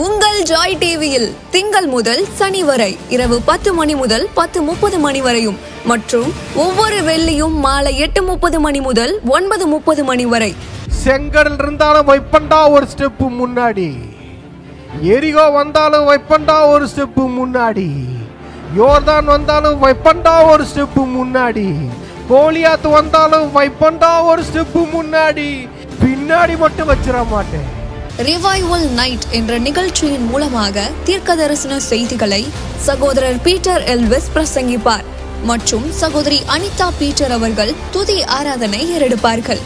உங்கள் ஜாய் டிவியில் திங்கள் முதல் சனி வரை இரவு 10 மணி முதல் 10:30 மணி வரையும் மற்றும் ஒவ்வொரு வெள்ளியும் மாலை 8:30 மணி முதல் 9:30 மணி வரை. செங்கடல் இருந்தாலும் வைப்பண்டா ஒரு ஸ்டெப் முன்னாடி, எரிகோ வந்தாலும் வைப்பண்டா ஒரு ஸ்டெப் முன்னாடி, யோர்தான் வந்தாலும் வைப்பண்டா ஒரு ஸ்டெப் முன்னாடி, கோலியாத் வந்தாலும் வைப்பண்டா ஒரு ஸ்டெப் முன்னாடி, பின்னாடி மட்டும் வச்சிட மாட்டேன். ரிவைவல் நைட் என்ற நிகழ்ச்சியின் மூலமாக தீர்க்க தரிசன செய்திகளை சகோதரர் பீட்டர் எல்விஸ் பிரசங்கிப்பார் மற்றும் சகோதரி அனிதா பீட்டர் அவர்கள் துதி ஆராதனை ஏறெடுப்பார்கள்.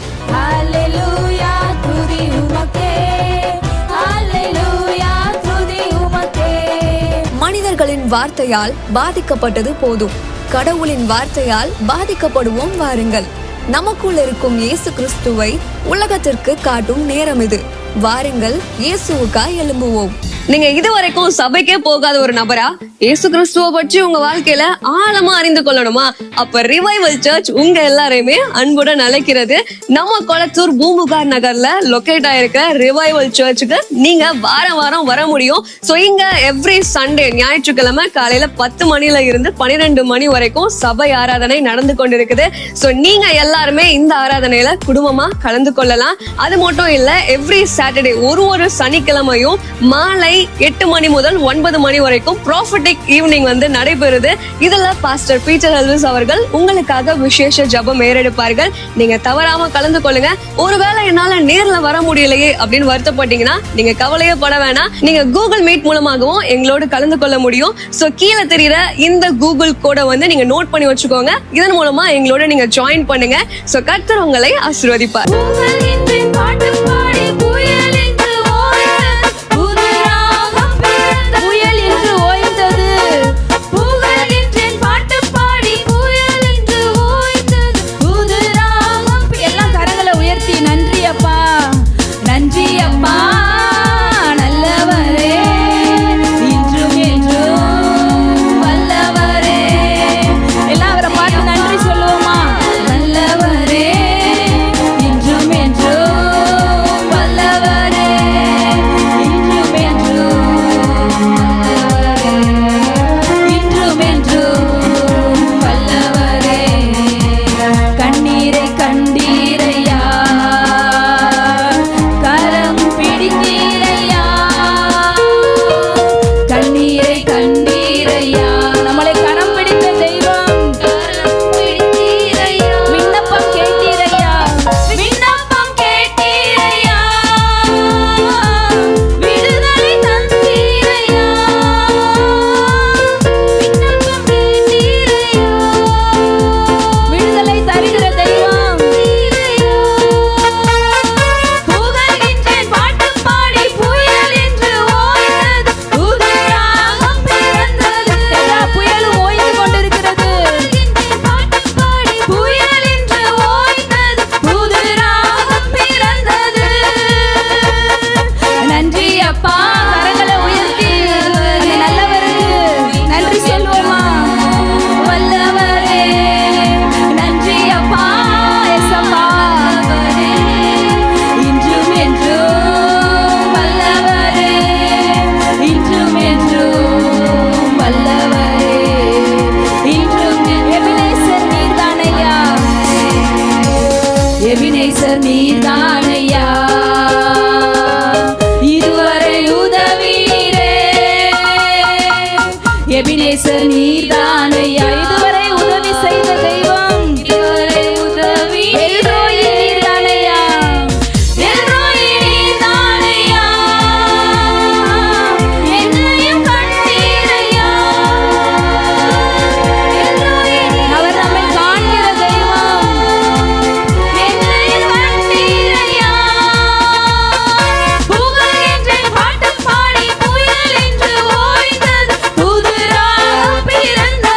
மனிதர்களின் வார்த்தையால் பாதிக்கப்பட்டது போதும், கடவுளின் வார்த்தையால் பாதிக்கப்படுவோம் வாருங்கள். நமக்குள் இருக்கும் இயேசு கிறிஸ்துவை உலகத்திற்கு காட்டும் நேரம் இது. வாருங்கள், இயேசுவுக்காய் எழும்புவோம். நீங்க இதுவரைக்கும் சபைக்கே போகாத ஒரு நபரா இயேசு கிறிஸ்துவ பற்றி உங்க வாழ்க்கையில ஆழமா அறிந்து கொள்ளணுமா? அப்ப ரிவைவல் சர்ச் உங்க எல்லாரையுமே அன்புடன் அழைக்கிறது. நம்ம கொளத்தூர் பூம்புகார் நகர்ல லொகேட் ஆயிருக்க ரிவைவல் சர்ச்சுக்கு நீங்க வாரம் வர முடியும். சோ இங்க எவ்ரி சண்டே ஞாயிற்றுக்கிழமை காலையில 10 மணில இருந்து 12 மணி வரைக்கும் சபை ஆராதனை நடந்து கொண்டிருக்குது. சோ நீங்க எல்லாருமே இந்த ஆராதனையில குடும்பமா கலந்து கொள்ளலாம். அது மட்டும் இல்ல, எவ்ரி சாட்டர்டே ஒரு சனிக்கிழமையும் மாலை 8 மணி முதல் 9 மணி வரைக்கும் ப்ராஃபட்டிக் ஈவினிங் நடைபெறுது. இதுல பாஸ்டர் பீட்டர் எல்விஸ் அவர்கள் உங்களுக்காக விசேஷ ஜெபம் ஏறெடுப்பார்கள். நீங்க தவறாம கலந்து கொள்ளுங்க. ஒருவேளை என்னால நேர்ல வர முடியலையே அப்படின்னு வருத்தப்பட்டீங்கன்னா நீங்க கவலையே பட வேணாம். நீங்க கூகுள் மீட் மூலமாகவும் எங்களோடு கலந்து கொள்ள முடியும். சோ கீழே தெரியுற இந்த கூகுள் கோடை நீங்க நோட் பண்ணி வச்சுக்கோங்க. இதன் மூலமா எங்களோட நீங்க ஜாயின் பண்ணுங்க. சோ கர்த்தர் உங்களை ஆசீர்வதிப்பார். எபினேசர் நீர்தானையா, இதுவரை உதவி செய்த தெய்வம், இதுவரை உதவி எல்ரோயி நீர்தானையா, எல்ரோயி நீர்தானையா, என்னையும் கண்டீரையா, எல்ரோயி அவர் நம்மை காண்கிற தெய்வம், என்னையும் கண்டீரையா, புகழ் என்று பாட்டு பாடி புயல் என்று ஓய்ந்தது புது ராகம் பிறந்த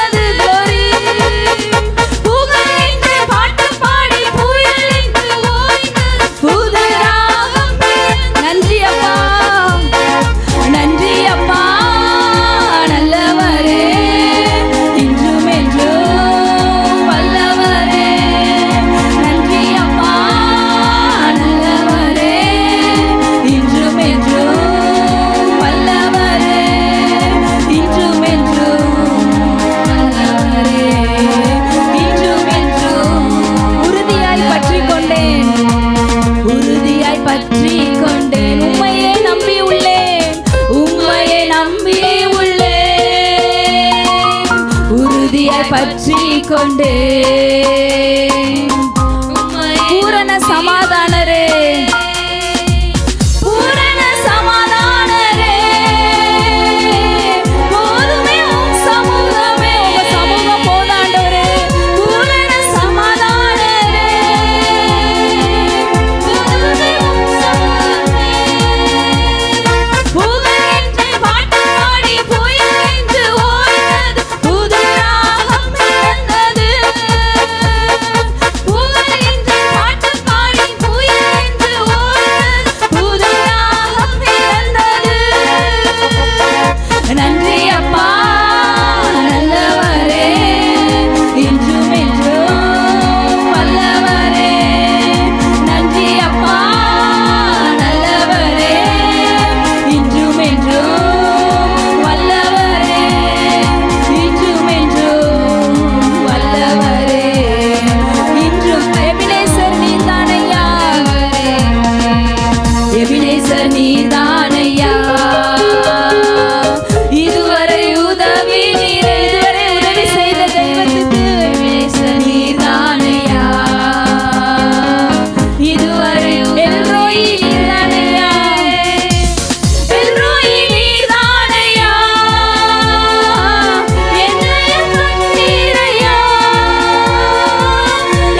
பற்றி கொண்டே பூரண சமாதானரே பூரண சமாதானரே போதுமே உம் சமூகமே உங்க சமூகம் போதாண்டவரே பூரண சமாதானரே போதுமே உம் சமூகமே புகழென்று பாட்டு பாடி புயலென்று ஓய்ந்தது புது ராகம் பிறந்தது புகழென்று பாட்டு பாடி புயலென்று ஓய்ந்தது புது ராகம் பிறந்தது நன்றி அப்பா நல்லவரே இன்றும் என்றும் வல்லவரே நன்றி அப்பா நல்லவரே இன்றும் என்றும் வல்லவரே இன்றும் என்றும் வல்லவரே இன்றும் எபினேசர் நீதானையா எபினேசர் நீதானையா இதுவரை உதவி நீரே இதுவரை உதவி செய்த தெய்வத்துக்கு எபினேசர் நீதானையா இதுவரை எல்ரோயி நீதானையா எல்ரோயி நீதானையா என்னையும் கண்டீரையா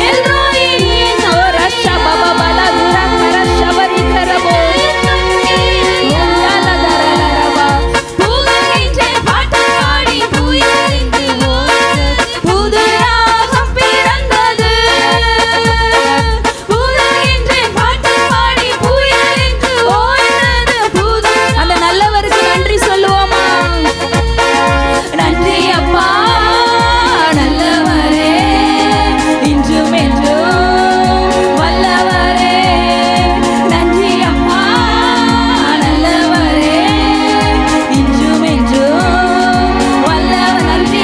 எல்ரோயி நீதானையா பபபலதுர கரஷபரி கரபோ உண்டலதரலரபா புகழென்று பாட்டு பாடி புயலென்று ஓய்ந்தது புது ராகம் பிறந்தது புகழென்று பாட்டு பாடி புயலென்று ஓய்ந்தது புது அந்த நல்லவருக்கு நன்றி சொல்லுவோமா நன்றி அப்பா நல்லவரே இன்றும் என்றும் வல்லவரே நன்றி அப்பா நல்லவரே இன்றும் என்றும் வல்லவர் நன்றி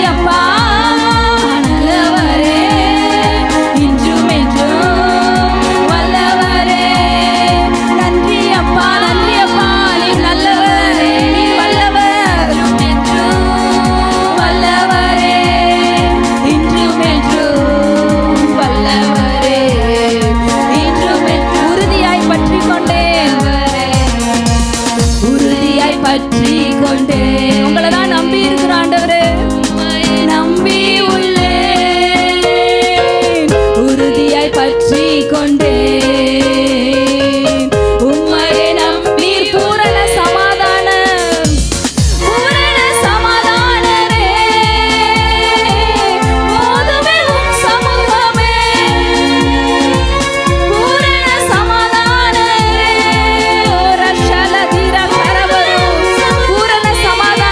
அப்பா நல்லவரே இன்றும் என்றும் வல்லவரே நன்றி அப்பா நீ நல்லவரே நீ வல்லவர் என்றும் வல்லவரே இன்றும் என்றும் வல்லவரே இன்றும் என்றும் உறுதியாய் பற்றி கொண்டேன் உறுதியாய் பற்றி கொண்டேன் உங்களை தான் நம்பி இருக்கிற ஆண்டவரே நம்பி உள்ளேன் உறுதியாய் பற்றி கொண்டேன் உம்மையே நம்பி பூரண சமாதானம் பூரண சமாதானரே போதுமே உம் சமூகமே பூரண சமாதானரே ஓ ரஷல தீர கரவரு பூரண சமாதானரே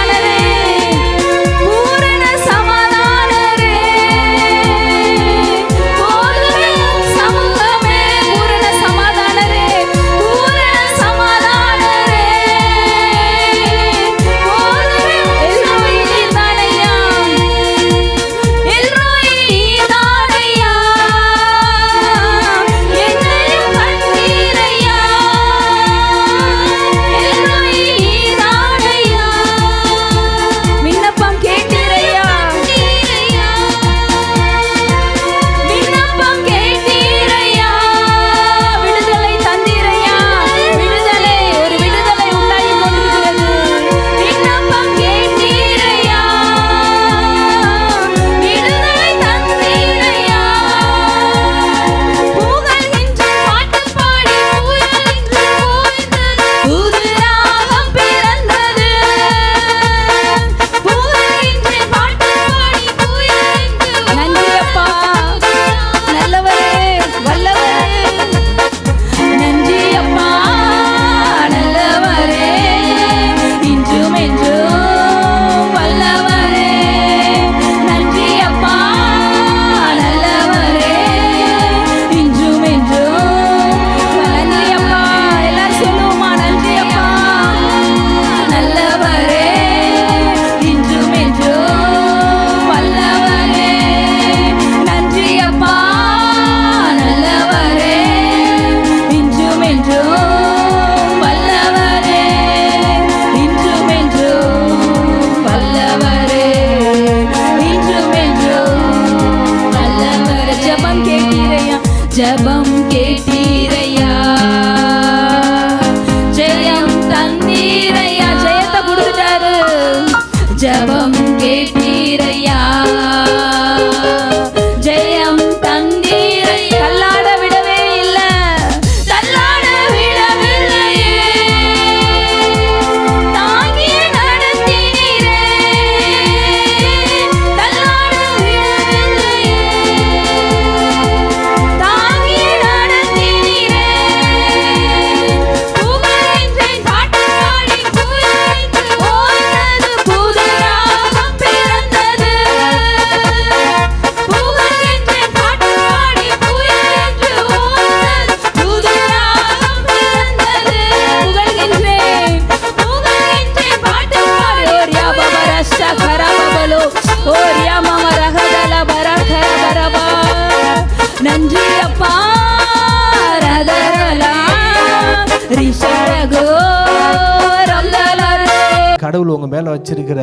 கடவுள் உங்க மேல வச்சிருக்கிற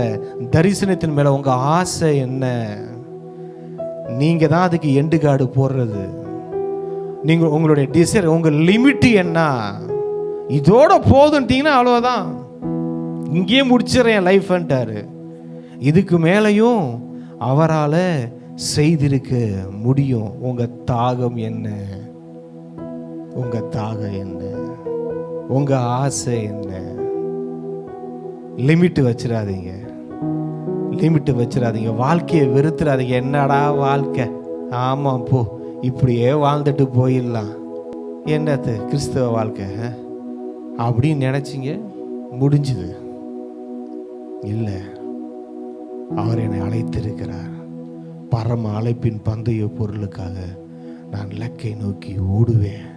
தரிசனத்தின் மேல உங்க ஆசை என்ன? நீங்க தான் அதுக்கு எண்டு கார்டு போடுறது. நீங்க உங்களுடைய டிசைர், உங்க லிமிட் என்ன? இதோட போதுன்ட்டீங்கன்னா அவ்வளோதான், இங்கேயே முடிச்சிடறேன் லைஃப்ன்ட்டாரு. இதுக்கு மேலையும் அவரால் செய்திருக்க முடியும். உங்க தாகம் என்ன? உங்க தாகம் என்ன? உங்க ஆசை என்ன? லிமிட் வச்சிடாதீங்க, லிமிட் வச்சிடாதீங்க. வாழ்க்கையை வெறுத்துறாதீங்க. என்னடா வாழ்க்கை, ஆமாம் போ, இப்படியே வாழ்ந்துட்டு போயிடலாம், என்னது கிறிஸ்தவ வாழ்க்கை அப்படின்னு நினைச்சிங்க, முடிஞ்சுது. இல்லை, அவர் என்னை அழைத்திருக்கிறார். பரம அழைப்பின் பந்தய பொருளுக்காக நான் இலக்கை நோக்கி ஓடுவேன்.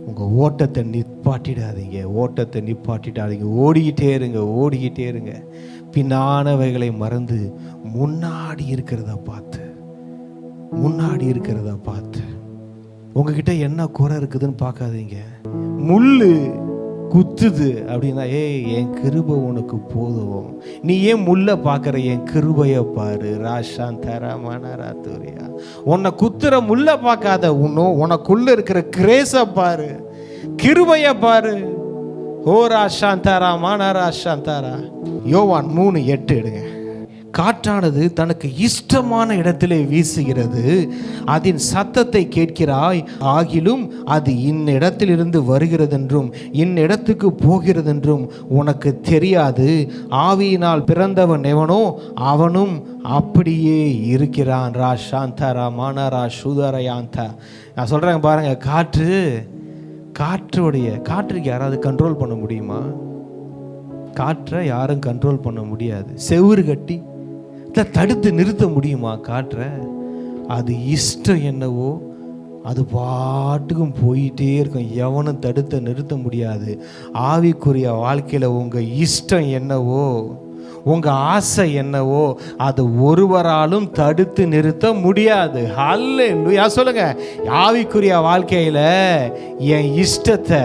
உங்கள் ஓட்டத்தை நிப்பாட்டிடாதீங்க, ஓட்டத்தை நிப்பாட்டிடாதீங்க. ஓடிக்கிட்டே இருங்க, ஓடிக்கிட்டே இருங்க. பின்னானவைகளை மறந்து முன்னாடி இருக்கிறத பார்த்து, முன்னாடி இருக்கிறத பார்த்து. உங்ககிட்ட என்ன குறை இருக்குதுன்னு பார்க்காதீங்க. முள்ளு குத்துது அப்படின்னா, ஏய் என் கிருபை உனக்கு போதும், நீ ஏன் முள்ள பார்க்குற, என் கிருபையை பாரு. ராஷாந்தரா மனராத்தூரியா, உன்னை குத்துற முள்ள பார்க்காத, உனக்குள்ள இருக்கிற கிரேஸை பாரு, கிருபையை பாரு. ஓ ராஷாந்தரா மனராஷாந்தரா. யோவான் 3:8 எடுங்க. காற்றானது தனக்கு இஷ்டமான இடத்திலே வீசுகிறது, அதன் சத்தத்தை கேட்கிறாய், ஆகிலும் அது இன்னிடத்திலிருந்து வருகிறதென்றும் இன்னிடத்துக்கு போகிறதென்றும் உனக்கு தெரியாது. ஆவியினால் பிறந்தவன் எவனோ அவனும் அப்படியே இருக்கிறான். ரா சாந்தரா மானரா சுதரயாந்தா. நான் சொல்கிறேன் பாருங்க, காற்றுக்கு யாராவது கண்ட்ரோல் பண்ண முடியுமா? காற்றை யாரும் கண்ட்ரோல் பண்ண முடியாது. செவுறு கட்டி தடுத்து நிறுத்த முடியுமா காற்றை? அது இஷ்டம் என்னவோ அது பாட்டுக்கும் போயிட்டே இருக்கும், எவனும் தடுத்து நிறுத்த முடியாது. ஆவிக்குரிய வாழ்க்கையில் உங்கள் இஷ்டம் என்னவோ, உங்கள் ஆசை என்னவோ, அது ஒருவராலும் தடுத்து நிறுத்த முடியாது. ஹல்லேலூயா சொல்லுங்க. ஆவிக்குரிய வாழ்க்கையில் என் இஷ்டத்தை,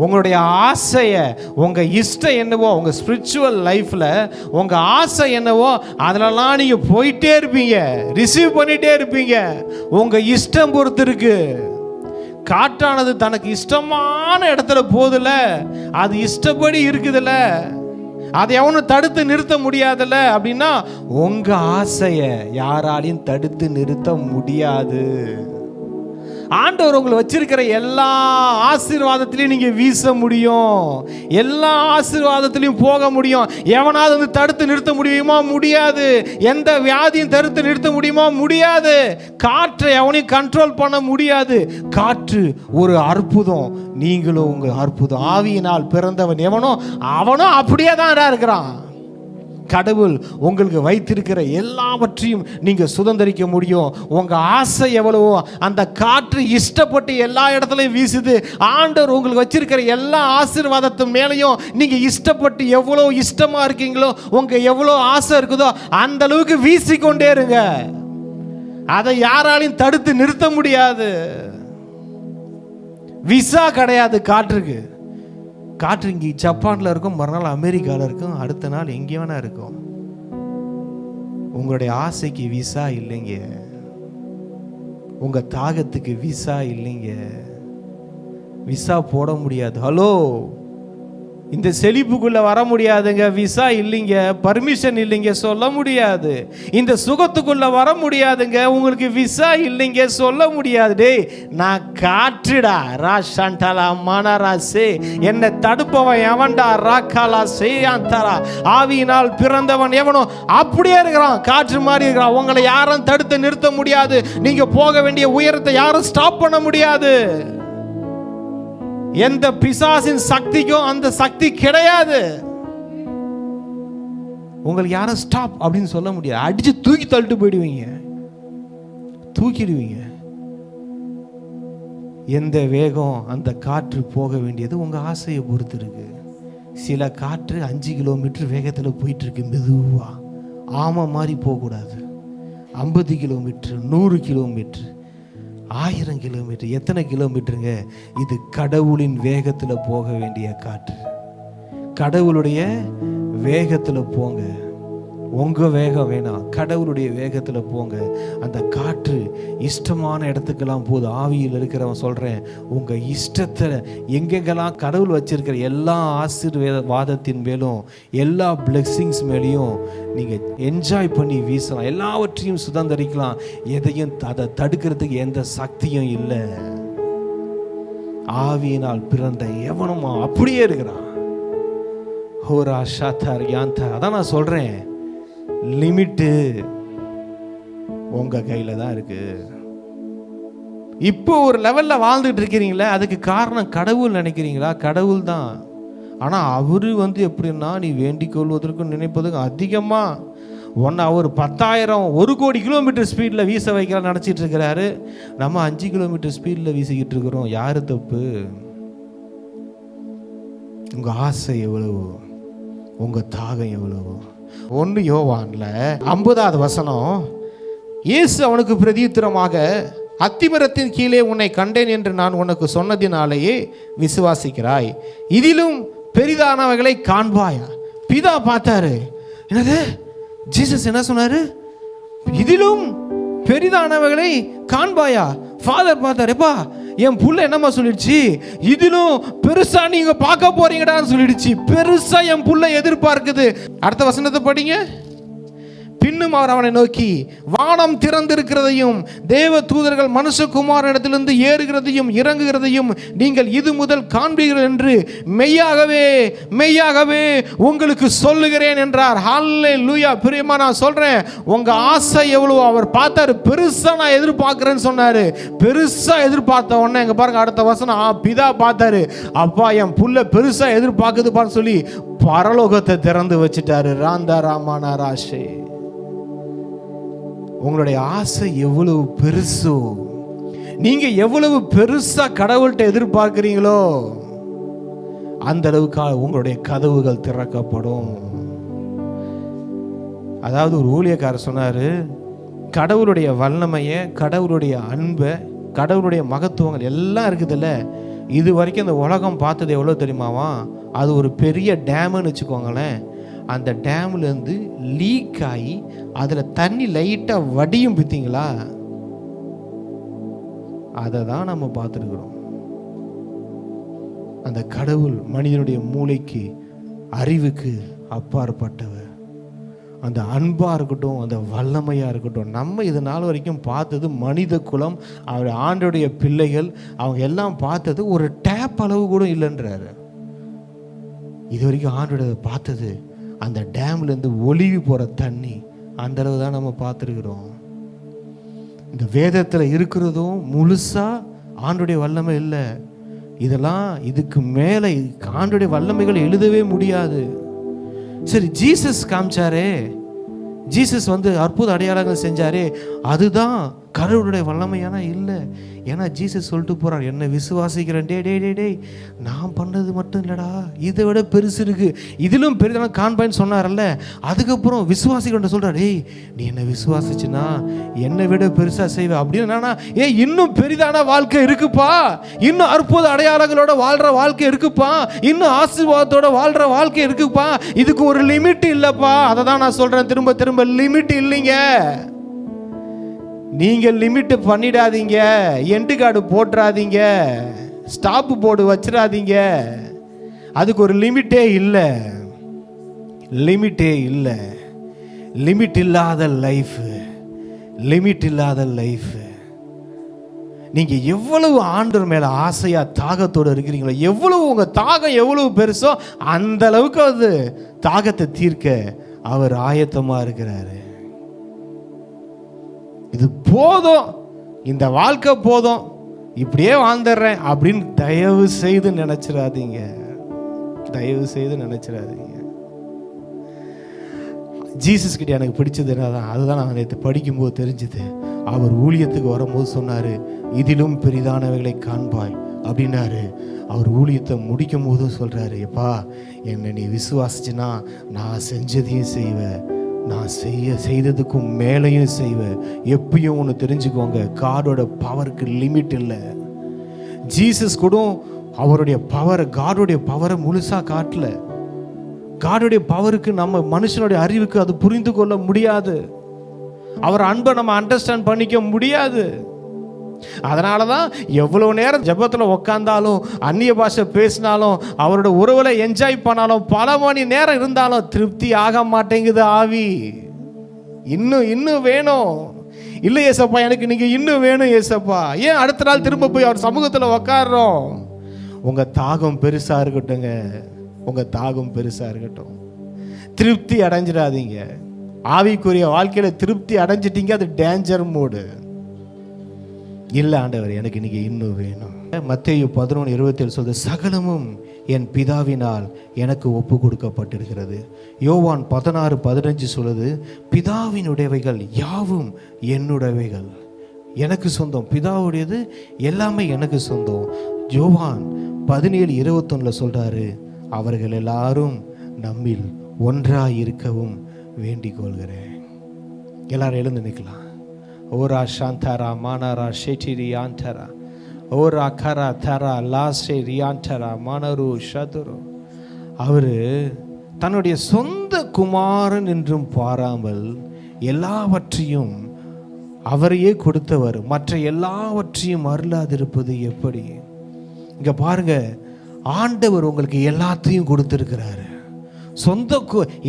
உங்களுடைய ஆசையை, உங்கள் இஷ்டம் என்னவோ, உங்கள் ஸ்பிரிச்சுவல் லைஃப்பில் உங்கள் ஆசை என்னவோ அதிலெல்லாம் நீங்கள் போயிட்டே இருப்பீங்க, ரிசீவ் பண்ணிகிட்டே இருப்பீங்க. உங்கள் இஷ்டம் பொறுத்து இருக்கு. காற்றானது தனக்கு இஷ்டமான இடத்துல போதில்ல, அது இஷ்டப்படி இருக்குதுல்ல, அதை எவனும் தடுத்து நிறுத்த முடியாதுல்ல. அப்படின்னா உங்கள் ஆசையை யாராலையும் தடுத்து நிறுத்த முடியாது. ஆண்டவர் உங்களை வச்சிருக்கிற எல்லா ஆசீர்வாதத்திலையும் நீங்க வீச முடியும், எல்லா ஆசீர்வாதத்திலையும் போக முடியும். எவனாவது வந்து தடுத்து நிறுத்த முடியுமா? முடியாது. எந்த வியாதியும் தடுத்து நிறுத்த முடியுமா? முடியாது. காற்றை எவனையும் கண்ட்ரோல் பண்ண முடியாது. காற்று ஒரு அற்புதம், நீங்களும் உங்க அற்புதம். ஆவியினால் பிறந்தவன் எவனோ அவனும் அப்படியே தான் இருக்கிறான். கடவுள் உங்களுக்கு வைத்திருக்கிற எல்லாவற்றையும் நீங்க சுதந்திரிக்க முடியும். உங்க ஆசை எவ்வளவோ அந்த காற்று இஷ்டப்பட்டு எல்லா இடத்துலையும் வீசுது. ஆண்டவர் உங்களுக்கு வச்சிருக்கிற எல்லா ஆசீர்வாதத்து மேலையும் நீங்க இஷ்டப்பட்டு எவ்வளோ இஷ்டமா இருக்கீங்களோ, உங்க எவ்வளோ ஆசை இருக்குதோ அந்த அளவுக்கு வீசிக்கொண்டே இருங்க. அதை யாராலையும் தடுத்து நிறுத்த முடியாது. விசா கிடையாது காற்றுக்கு. காற்று இங்கே ஜப்பானில் இருக்கும், மறுநாள் அமெரிக்காவில் இருக்கும், அடுத்த நாள் எங்கே வேணா இருக்கும். உங்களுடைய ஆசைக்கு விசா இல்லைங்க, உங்கள் தாகத்துக்கு விசா இல்லைங்க, விசா போட முடியாது. ஹலோ, இந்த செழிப்புக்குள்ள வர முடியாதுங்க, விசா இல்லைங்க, பர்மிஷன் இல்லைங்க, சொல்ல முடியாது. இந்த சுகத்துக்குள்ள வர முடியாதுங்க, உங்களுக்கு விசா இல்லைங்க, சொல்ல முடியாது. டேய், நான் காற்றுடா. ராஷாண்டலா மனராசே, என்னை தடுப்பவன் எவன்டா? ராக்காலா சேயாந்தரா. ஆவியினால் பிறந்தவன் எவனோ அப்படியே இருக்கிறான், காற்று மாதிரி இருக்கிறான். உங்களை யாரும் தடுத்து நிறுத்த முடியாது. நீங்க போக வேண்டிய உயரத்தை யாரும் ஸ்டாப் பண்ண முடியாது. எந்த பிசாசின் சக்திக்கும் அந்த சக்தி கிடையாது. உங்களுக்கு யாரும் ஸ்டாப் அப்படின்னு சொல்ல முடியாது. அடிச்சு தூக்கி தள்ளிட்டு போயிடுவீங்க, தூக்கிடுவீங்க. எந்த வேகம் அந்த காற்று போக வேண்டியது உங்க ஆசையை பொறுத்து இருக்கு. சில காற்று 5 கிலோமீட்டர் வேகத்தில் போயிட்டு இருக்கு, மெதுவா. ஆமை மாதிரி போகக்கூடாது. 50 கிலோமீட்டர், 100 கிலோமீட்டர், 1000 கிலோமீட்டர், எத்தனை கிலோமீட்டருங்க? இது கடவுளின் வேகத்தில் போக வேண்டிய காற்று, கடவுளுடைய வேகத்தில் போங்க. உங்கள் வேகம் வேணாம், கடவுளுடைய வேகத்தில் போங்க. அந்த காற்று இஷ்டமான இடத்துக்கெல்லாம் போகுது. ஆவியில் இருக்கிறவன் சொல்கிறேன், உங்கள் இஷ்டத்தை எங்கெங்கெல்லாம் கடவுள் வச்சிருக்கிற எல்லா ஆசீர்வாதத்தின் மேலும் எல்லா பிளெஸ்ஸிங்ஸ் மேலேயும் நீங்கள் என்ஜாய் பண்ணி வீசலாம், எல்லாவற்றையும் சுதந்திரிக்கலாம். எதையும் அதை தடுக்கிறதுக்கு எந்த சக்தியும் இல்லை. ஆவியினால் பிறந்த எவனும் அப்படியே இருக்கிறான். ஹோரா ஷாத்தார் யாந்தா. அதான் நான் சொல்கிறேன், லிமிட்டு உங்க கையில தான் இருக்கு. இப்போ ஒரு லெவல்ல வாழ்ந்துட்டு இருக்கிறீங்களே, அதுக்கு காரணம் கடவுள் நினைக்கிறீங்களா? கடவுள் தான். ஆனா அவரு எப்படின்னா, நீ வேண்டிக் கொள்வதற்கும் நினைப்பதற்கும் அதிகமா அவர் 10,000 1 கோடி கிலோமீட்டர் ஸ்பீடில் வீச வைக்கலாம் நினச்சிட்டு இருக்கிறாரு. நம்ம 5 கிலோமீட்டர் ஸ்பீடில் வீசிக்கிட்டு இருக்கிறோம். யாரு தப்பு? உங்க ஆசை எவ்வளவு, உங்க தாகம் எவ்வளவு. 1 யோவான்ல 50வது வசனம், இயேசு அவனுக்கு பிரதியுத்தரமாக, அத்திமரத்தின் கீழே உன்னை கண்டேன் என்று நான் உனக்கு சொன்னதினாலேயே விசுவாசிக்கிறாய், இதிலும் பெரிதானவைகளை காண்பாயா. பிதா பார்த்தாரு. என்னது? ஜீசஸ் என்ன சொன்னாரு? இதிலும் பெரிதானவைகளை காண்பாயா. ஃபாதர் பார்த்தாரு, எப்பா என் புள்ள என்னம்மா சொல்லிடுச்சு, இதிலும் பெருசா நீங்க பார்க்க போறீங்கடான்னு சொல்லிடுச்சு. பெருசா என் புள்ள எதிர்பார்க்குது. அடுத்த வசனத்தை படிங்க. பின்னும் அவர் அவனை நோக்கி, வானம் திறந்திருக்கிறதையும் தேவ தூதர்கள் மனுஷகுமாரனிடத்திலிருந்து ஏறுகிறதையும் இறங்குகிறதையும் நீங்கள் இது முதல் காண்பீர்கள் என்று மெய்யாகவே மெய்யாகவே உங்களுக்கு சொல்லுகிறேன் என்றார். ஹல்லேலூயா. பிரியமா, நான் சொல்றேன், உங்க ஆசை எவ்வளவு அவர் பார்த்தாரு. பெருசா நான் எதிர்பார்க்கிறேன்னு சொன்னாரு. பெருசா எதிர்பார்த்த உடனே எங்க பாருங்க அடுத்த வசனம், பிதா பார்த்தாரு, அப்பா என் புள்ள பெருசா எதிர்பார்க்குதுப்பான்னு சொல்லி பரலோகத்தை திறந்து வச்சுட்டாரு. ராந்தா ராமானா ராஷே. உங்களுடைய ஆசை எவ்வளவு பெருசோ, நீங்க எவ்வளவு பெருசா கடவுள்கிட்ட எதிர்பார்க்கிறீங்களோ அந்த அளவுக்கு உங்களுடைய கதவுகள் திறக்கப்படும். அதாவது ஒரு ஊழியக்காரர் சொன்னாரு, கடவுளுடைய வல்லமையை, கடவுளுடைய அன்பை, கடவுளுடைய மகத்துவங்கள் எல்லாம் இருக்குதுல்ல, இது வரைக்கும் இந்த உலகம் பார்த்தது எவ்வளோ தெரியுமாவா? அது ஒரு பெரிய டேம்னு வச்சுக்கோங்களேன். அந்த டேம்லேருந்து லீக் ஆகி அதில் தண்ணி லைட்டாக வடியும் பார்த்தீங்களா, அதை தான் நம்ம பார்த்துருக்குறோம். அந்த கடவுள் மனிதனுடைய மூளைக்கு அறிவுக்கு அப்பாற்பட்டவர். அந்த அன்பாக இருக்கட்டும், அந்த வல்லமையாக இருக்கட்டும், நம்ம இது நாள் வரைக்கும் பார்த்தது மனித குலம், அவர் ஆண்டோடைய பிள்ளைகள், அவங்க எல்லாம் பார்த்தது ஒரு டேப் அளவு கூட இல்லைன்றாரு. இது வரைக்கும் ஆண்டோட பார்த்தது அந்த டேம்லேருந்து ஒளிவி போகிற தண்ணி, அந்த அளவு தான் நம்ம பார்த்துருக்குறோம். இந்த வேதத்தில் இருக்கிறதும் முழுசாக ஆண்டுடைய வல்லமை இல்லை. இதெல்லாம் இதுக்கு மேலே ஆண்டுடைய வல்லமைகள் எழுதவே முடியாது. சரி, ஜீசஸ் காமிச்சாரே, ஜீசஸ் அற்புத அடையாளங்கள் செஞ்சாரே, அதுதான் கடவுளுடைய வல்லமையான இல்லை. ஏன்னா ஜீசஸ் சொல்லிட்டு போறார், என்னை விசுவாசிக்கிறேன், டே டே டே டே நான் பண்ணது மட்டும் இல்லடா, இதை விட பெருசு இருக்கு, இதிலும் பெரிதான காண்பான்னு சொன்னார்ல. அதுக்கப்புறம் விசுவாசிக்கிறேன் சொல்றாரு, டேய் நீ என்னை விசுவாசிச்சுன்னா என்னை விட பெருசா செய்வ அப்படின்னு. இன்னும் பெரிதான வாழ்க்கை இருக்குப்பா, இன்னும் அற்புத அடையாளங்களோட வாழ்ற வாழ்க்கை இருக்குப்பா, இன்னும் ஆசீர்வாதத்தோட வாழ்ற வாழ்க்கை இருக்குப்பா. இதுக்கு ஒரு லிமிட் இல்லப்பா. அதை தான் நான் சொல்றேன் திரும்ப திரும்ப, லிமிட் இல்லைங்க. நீங்க லிமிட் பண்ணிடாதீங்க, எண்டு கார்டு போட்டுறாதீங்க, ஸ்டாப் போர்டு வச்சிடாதீங்க. அதுக்கு ஒரு லிமிட்டே இல்லை, லிமிட்டே இல்லை. லிமிட் இல்லாத லைஃப், லிமிட் இல்லாத லைஃப். நீங்க எவ்வளவு ஆண்டவர் மேல ஆசையா தாகத்தோடு இருக்கிறீங்களோ, எவ்வளவு உங்க தாகம் எவ்வளவு பெருசோ அந்த அளவுக்கு அது தாகத்தை தீர்க்க அவர் ஆயத்தமா இருக்கிறாரு. இது போதும், இந்த வாழ்க்கை போதும், இப்படியே வாழ்ந்துடுறேன் அப்படின்னு தயவு செய்து நினைச்சிடாதீங்க, தயவு செய்து நினைச்சிடாதீங்க. ஜீசஸ் கிட்ட எனக்கு பிடிச்சது என்னதான், அதுதான் நான் நேற்று படிக்கும்போது தெரிஞ்சது. அவர் ஊழியத்துக்கு வரும்போது சொன்னாரு, இதிலும் பெரிதானவைகளை காண்பாய் அப்படின்னாரு. அவர் ஊழியத்தை முடிக்கும் போதும் சொல்றாரு, எப்பா என்னை நீ விசுவாசிச்சுன்னா நான் செஞ்சதையும் செய்வேன், நான் செய்ததுக்கும் மேலையும் செய்வேன். எப்பயும் ஒன்று தெரிஞ்சுக்கோங்க, காடோட பவருக்கு லிமிட் இல்லை. ஜீசஸ் கூட அவருடைய பவரை, காடோடைய பவரை முழுசா காட்டல. காடுடைய பவருக்கு நம்ம மனுஷனுடைய அறிவுக்கு அது புரிந்து கொள்ள முடியாது. அவர் அன்பை நம்ம அண்டர்ஸ்டாண்ட் பண்ணிக்க முடியாது. அதனால தான் எவ்வளோ நேரம் ஜெபத்தில் உக்காந்தாலும், அந்நிய பாஷை பேசினாலும், அவரோட உறவுல என்ஜாய் பண்ணாலும், பல மணி நேரம் இருந்தாலும் திருப்தி ஆக மாட்டேங்குது ஆவி. இன்னும் வேணும். இல்லை ஏசப்பா, எனக்கு நீங்க இன்னும் வேணும் ஏசப்பா. ஏன் அடுத்த நாள் திரும்ப போய் அவர் சமூகத்தில் உக்காடுறோம்? உங்க தாகம் பெருசா இருக்கட்டுங்க, உங்க தாகம் பெருசா இருக்கட்டும். திருப்தி அடைஞ்சிடாதீங்க. ஆவிக்குரிய வாழ்க்கையில திருப்தி அடைஞ்சிட்டீங்க, அது டேஞ்சர் மோடு. இல்லை ஆண்டவர், எனக்கு இன்னைக்கு இன்னும் வேணும். மத்தேயு 11:27 சொல்றது, சகலமும் என் பிதாவினால் எனக்கு ஒப்பு கொடுக்கப்பட்டிருக்கிறது. யோவான் 16:15 சொல்லுது, பிதாவினுடையவைகள் யாவும் என்னுடையவைகள், எனக்கு சொந்தம். பிதாவுடையது எல்லாமே எனக்கு சொந்தம். யோவான் 17:21 சொல்றாரு, அவர்கள் எல்லாரும் நம்மில் ஒன்றாய் இருக்கவும் வேண்டிக் கொள்கிறேன். எல்லாரும் எழுந்து நிற்கலாம். ஓரா சாந்தாரா மானாரா ஷெட்டிரி ஆண்டரா ஓரா கரா தரா லாஸ்ரே ரியாண்டரா மானரு ஷதுரு. அவரு தன்னுடைய சொந்த குமாரன் என்றும் பாராமல் எல்லாவற்றையும் அவரையே கொடுத்தவர். மற்ற எல்லாவற்றையும் அருளாதிருப்பது எப்படி? இங்க பாருங்க, ஆண்டவர் உங்களுக்கு எல்லாத்தையும் கொடுத்திருக்கிறாரு. சொந்த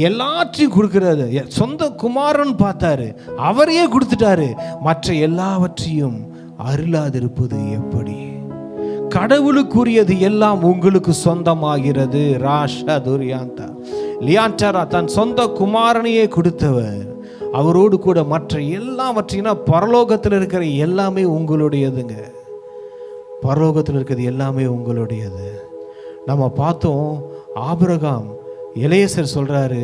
எல்லாத்தையும் கொடுக்கிறாரு. சொந்த குமாரன் பார்த்தாரு, அவரையே கொடுத்துட்டாரு. மற்ற எல்லாவற்றையும் அருளாதிருப்பது எப்படி? கடவுளுக்குரியது எல்லாம் உங்களுக்கு சொந்தமாகிறது. ராஷா துரியாந்தா லியாண்டரா தன் சொந்த குமாரனையே கொடுத்தவர். அவரோடு கூட மற்ற எல்லாவற்றையும், பரலோகத்தில் இருக்கிற எல்லாமே உங்களுடையதுங்க. பரலோகத்தில் இருக்கிறது எல்லாமே உங்களுடையது. நம்ம பார்த்தோம், ஆபிரகாம் எலேசர் சொல்றாரு,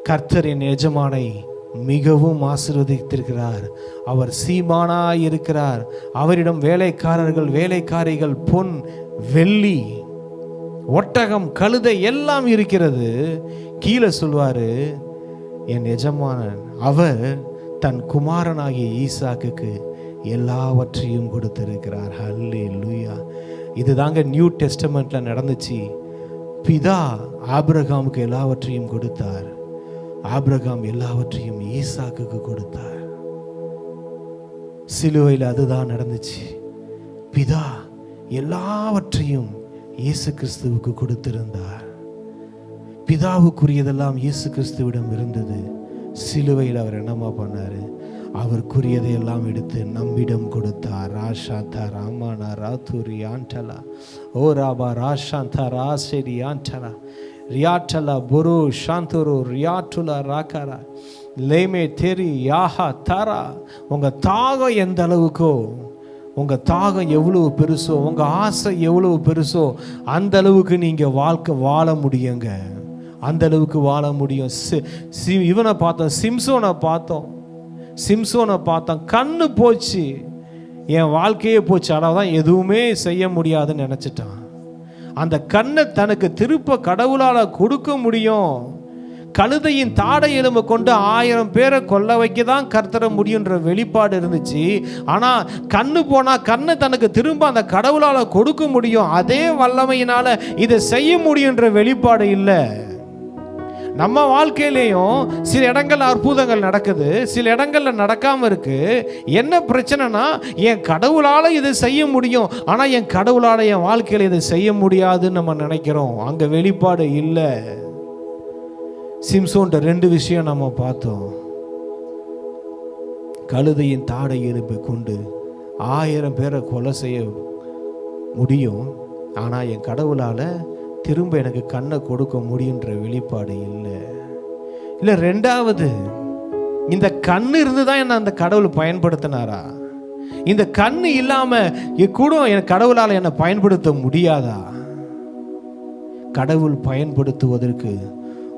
கர்த்தர் என் எஜமானை மிகவும் ஆசீர்வதித்திருக்கிறார், அவர் சீமானாய் இருக்கிறார், அவரிடம் வேலைக்காரர்கள் வேலைக்காரிகள், பொன் வெள்ளி ஒட்டகம் கழுதை எல்லாம் இருக்கிறது. கீழே சொல்வாரு, என் எஜமானன் அவர் தன் குமாரனாகிய ஈசாக்குக்கு எல்லாவற்றையும் கொடுத்திருக்கிறார். ஹல்லேலூயா. இதுதாங்க நியூ டெஸ்டமெண்ட்ல நடந்துச்சு. பிதா ஆபிரகாமுக்கு எல்லாவற்றையும் கொடுத்தார், ஆபிரகாம் எல்லாவற்றையும் ஈசாக்குக்கு கொடுத்தார். சிலுவையில் அதுதான் நடந்துச்சு. பிதா எல்லாவற்றையும் இயேசு கிறிஸ்துவுக்கு கொடுத்திருந்தார். பிதாவுக்குரியதெல்லாம் இயேசு கிறிஸ்துவிடம் இருந்தது. சிலுவையில் அவர் என்னமா பண்ணாரு? அவருக்குரியதை எல்லாம் எடுத்து நம்மிடம் கொடுத்தார். ராஷாந்தா ராமானா ராத்துரி ஆண்டலா ஓ ராபா ராஷாந்தா ராசேரி ஆண்டலா ரியாட்டலா புரு சாந்தோரு ரியாட்டுலா ராக்காரா லேமே தெரி யாஹா தாரா. உங்கள் தாகம் எந்த அளவுக்கோ, உங்கள் தாகம் எவ்வளவு பெருசோ, உங்கள் ஆசை எவ்வளவு பெருசோ, அந்த அளவுக்கு நீங்கள் வாழ்க்கை வாழ முடியுங்க. அந்த அளவுக்கு வாழ முடியும். இவனை பார்த்தோம், சிம்சோனை பார்த்தோம், கண்ணு போச்சு, என் வாழ்க்கையே போச்சு, அதான் எதுவுமே செய்ய முடியாதுன்னு நினச்சிட்டான். அந்த கண்ணை தனக்கு திருப்ப கடவுளால் கொடுக்க முடியும். கழுதையின் தாடை எலும்பை கொண்டு 1000 பேரை கொல்ல வைக்க தான் கர்த்தர முடியுன்ற வெளிப்பாடு இருந்துச்சு. ஆனால் கண்ணு போனால் கண்ணை தனக்கு திரும்ப அந்த கடவுளால் கொடுக்க முடியும். அதே வல்லமையினால இதை செய்ய முடியுன்ற வெளிப்பாடு இல்லை. நம்ம வாழ்க்கையிலையும் சில இடங்கள்ல அற்புதங்கள் நடக்குது, சில இடங்கள்ல நடக்காம இருக்கு. என்ன பிரச்சனைனா, என் கடவுளால இதை செய்ய முடியும், ஆனா என் கடவுளால என் வாழ்க்கையில இதை செய்ய முடியாதுன்னு நம்ம நினைக்கிறோம். அங்க வெளிப்பாடு இல்லை. சிம்சோன்ட 2 விஷயம் நம்ம பார்த்தோம். கழுதையின் தாடை எலும்பை கொண்டு 1000 பேரை கொலை செய்ய முடியும், ஆனா என் கடவுளால திரும்ப எனக்கு கண்ணை கொடுக்க முடியுன்ற வெளிப்பாடு இல்லை. இல்லை, 2வது, இந்த கண்ணு இருந்துதான் என்ன அந்த கடவுள் பயன்படுத்தினாரா? இந்த கண்ணு இல்லாம கூட என் கடவுளால் என்னை பயன்படுத்த முடியாதா? கடவுள் பயன்படுத்துவதற்கு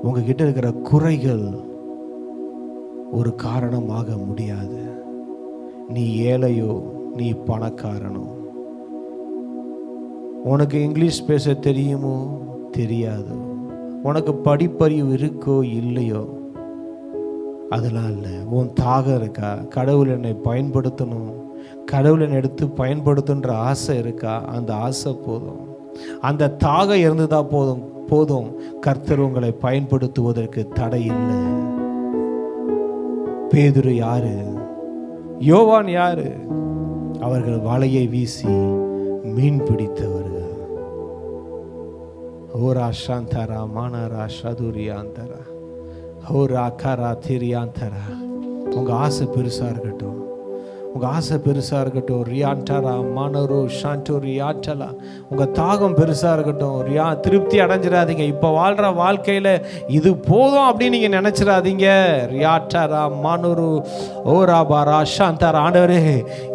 உங்ககிட்ட இருக்கிற குறைகள் ஒரு காரணமாக முடியாது. நீ ஏழையோ, நீ பணக்காரனோ, உனக்கு இங்கிலீஷ் பேச தெரியுமோ தெரியாதோ, உனக்கு படிப்பறிவு இருக்கோ இல்லையோ, அதெல்லாம் இல்லை. உன் தாகம் இருக்கா? கடவுள் என்னை பயன்படுத்தணும், கடவுள் என்னை எடுத்து பயன்படுத்துன்ற ஆசை இருக்கா? அந்த ஆசை போதும், அந்த தாகம் இருந்துதான் போதும். எப்போதும் கர்த்தர் உங்களை பயன்படுத்துவதற்கு தடை இல்லை. பேதுரு யாரு? யோவான் யாரு? அவர்கள் வலையை வீசி மீன் பிடித்தவர்கள். ஓரா சாந்தரா மானரா சதுரியாந்தரா ஓரா கரா திரியாந்தரா. உங்க ஆசை பெருசா இருக்கட்டும், உங்க ஆசை பெருசா இருக்கட்டும். ரியாண்டரா மனரோ ஷாண்டோ ரியாட்டலா. உங்க தாகம் பெருசா இருக்கட்டும். திருப்தி அடைஞ்சிடாதீங்க. இப்போ வாழ்ற வாழ்க்கையில இது போதும் அப்படின்னு நீங்க நினைச்சிடாதீங்க. ரியாட்டரா மனரு ஓராபாரா ஷாந்தரா. ஆண்டவரே,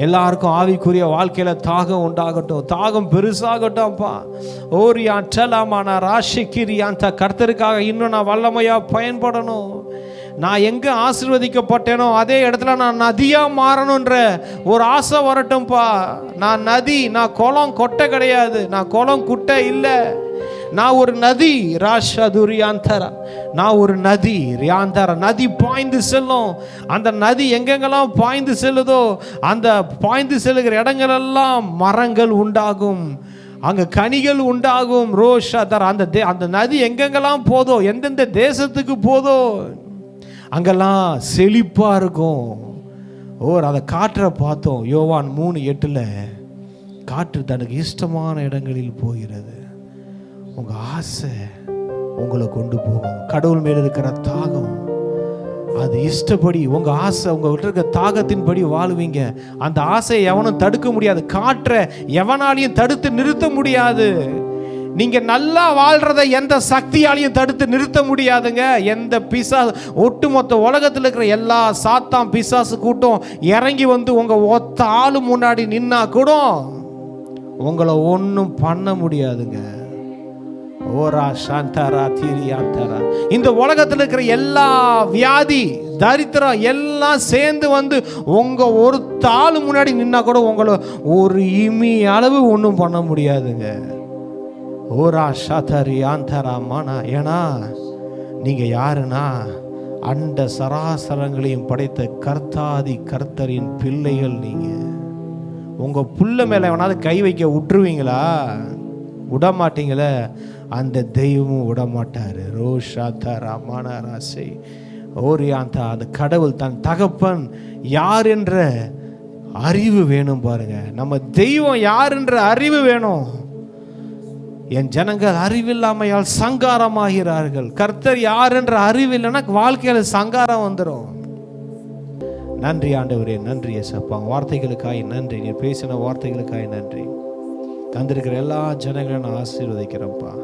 எல்லாருக்கும் ஆவிக்குரிய வாழ்க்கையில தாகம் உண்டாகட்டும், தாகம் பெருசாகட்டும்ப்பா. ஓ ரியாட்டலா மானா ராஷிக்கிரியாந்த. கர்த்தருக்காக இன்னும் நான் வல்லமையா பயன்படணும். நான் எங்க ஆசீர்வதிக்கப்பட்டேனோ அதே இடத்துல நான் நதியா மாறணுன்ற ஒரு ஆசை வரட்டும்பா. நான் நதி, நான் குளம் கொட்டை கிடையாது, நான் குளம் குட்டை இல்லை, நான் ஒரு நதி. ராஷதுரியாந்தரா. நான் ஒரு நதி. ரியாந்தரா. நதி பாய்ந்து செல்லும். அந்த நதி எங்கெங்கெல்லாம் பாய்ந்து செல்லுதோ அந்த பாய்ந்து செல்லுகிற இடங்களெல்லாம் மரங்கள் உண்டாகும், அங்க கனிகள் உண்டாகும். ரோஷதர். அந்த நதி எங்கெங்கெல்லாம் போதோ, எந்தெந்த தேசத்துக்கு போதோ அங்கெல்லாம் செழிப்பா இருக்கும். அதை காற்றை பார்த்தோம். யோவான் 3:8 காற்று தனக்கு இஷ்டமான இடங்களில் போகிறது. உங்க ஆசை உங்களை கொண்டு போகும். கடவுள் மேல இருக்கிற தாகம், அது இஷ்டப்படி உங்க ஆசை, உங்ககிட்ட இருக்க தாகத்தின்படி வாழ்வீங்க. அந்த ஆசையை எவனும் தடுக்க முடியாது. காற்றை எவனாலையும் தடுத்து நிறுத்த முடியாது. நீங்க நல்லா வாழ்றத எந்த சக்தியாலையும் தடுத்து நிறுத்த முடியாதுங்க. எந்த பிசாசு, ஒட்டுமொத்த உலகத்தில் இருக்கிற எல்லா சாத்தான் பிசாசு கூட்டம் இறங்கி வந்து உங்க ஒத்த ஆளு முன்னாடி நின்னா கூட உங்களை ஒன்றும் பண்ண முடியாதுங்க. ஓரா சாந்தரா தீரியாந்தரா. இந்த உலகத்தில் இருக்கிற எல்லா வியாதி, தரித்திரம் எல்லாம் சேர்ந்து வந்து உங்க ஒரு ஆளு முன்னாடி நின்னா கூட உங்களை ஒரு இமி அளவு ஒன்றும் பண்ண முடியாதுங்க. ஓரா ஷாதரி ஆந்தரா மானா. ஏன்னா நீங்க யாருன்னா அண்ட சராசரங்களையும் படைத்த கர்த்தாதி கர்த்தரின் பிள்ளைகள். நீங்க உங்க புள்ள மேல எவனாவது கை வைக்க விட்டுருவீங்களா? விடமாட்டீங்களே. அந்த தெய்வமும் விடமாட்டாரு. ரோஷா தரா மானாராசை ஓரியாந்தா. அந்த கடவுள் தன் தகப்பன் யார் என்ற அறிவு வேணும் பாருங்க. நம்ம தெய்வம் யார் என்ற அறிவு வேணும். என் ஜனங்கள் அறிவில்லாமையால் சங்காரமாகிறார்கள். கர்த்தர் யார் என்ற அறிவு இல்லைன்னா வாழ்க்கையில சங்காரம் வந்துடும். நன்றி ஆண்டவரே, நன்றி ஏசப்பா. வார்த்தைகளுக்காய் நன்றி. நீ பேசின வார்த்தைகளுக்காய் நன்றி. தந்திருக்கிற எல்லா ஜனங்களையும் நான் ஆசீர்வதிக்கிறேன்ப்பா.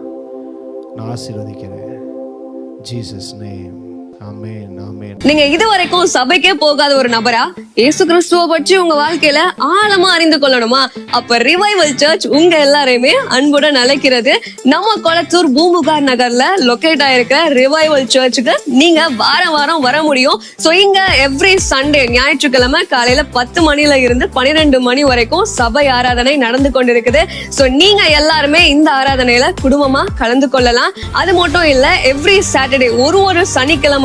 நான் ஆசீர்வதிக்கிறேன். Jesus name. Amen, amen. நீங்க இதுவரைக்கும் சபைக்கே போகாத ஒரு நபரா இயேசு கிறிஸ்துவ பற்றி உங்க வாழ்க்கையில ஆழமா அறிந்து கொள்ளணுமா? அப்ப ரிவைவல் சர்ச் உங்க எல்லாரையுமே அன்புடன் அழைக்கிறது. நம்ம கொளத்தூர் பூம்புகார் நகர்ல லொகேட் ஆயிருக்கிற ரிவைவல் சர்ச்சுக்கு நீங்க வாரம் வாரம் வர முடியும். சோ இங்க எவ்ரி சண்டே, ஞாயிற்றுக்கிழமை காலையில 10 மணில இருந்து 12 மணி வரைக்கும் சபை ஆராதனை நடந்து கொண்டிருக்குது. சோ நீங்க எல்லாருமே இந்த ஆராதனையில குடும்பமா கலந்து கொள்ளலாம். அது மட்டும் இல்ல, எவ்ரி சாட்டர்டே ஒரு சனிக்கிழமை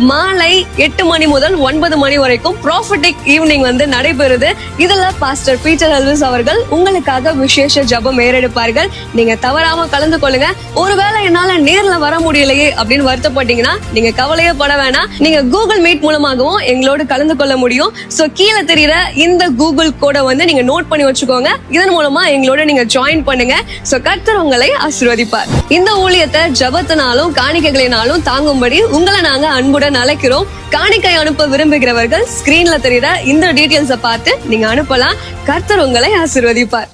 மாலை 8 மணி முதல் 9 மணி வரைக்கும் ப்ராஃபட்டிக் ஈவினிங் வந்து நடைபெறுது. இதுல பாஸ்டர் பீட்டர் எல்விஸ் அவர்கள் உங்களுக்காக விசேஷ ஜெபம் ஏறெடுப்பார்கள். நீங்க தவறாம கலந்து கொள்ளுங்க. ஒருவேளை என்னால நேர்ல வர முடியலையே அப்படின்னு வருத்தப்பட்டீங்கன்னா நீங்க கவலையே பட வேணாம். நீங்க கூகுள் மீட் மூலமாகவும் எங்களோடு கலந்து கொள்ள முடியும். சோ கீழே தெரியுற இந்த கூகுள் கோடை வந்து நீங்க நோட் பண்ணி வச்சுக்கோங்க. இதன் மூலமா எங்களோட நீங்க ஜாயின் பண்ணுங்க. சோ கர்த்தர் உங்களை ஆசீர்வதிப்பார். இந்த ஊழியத்தை ஜெபத்தினாலும் காணிக்கைகளினாலும் தாங்கும்படி உங்களை நாங்க அன்புடன் அழைக்கிறோம். காணிக்கை அனுப்ப விரும்புகிறவர்கள் ஸ்கிரீன்ல தெரியுற இந்த டீடைல்ஸை பார்த்து நீங்க அனுப்பலாம். கர்த்தர் உங்களை ஆசீர்வதிப்பார்.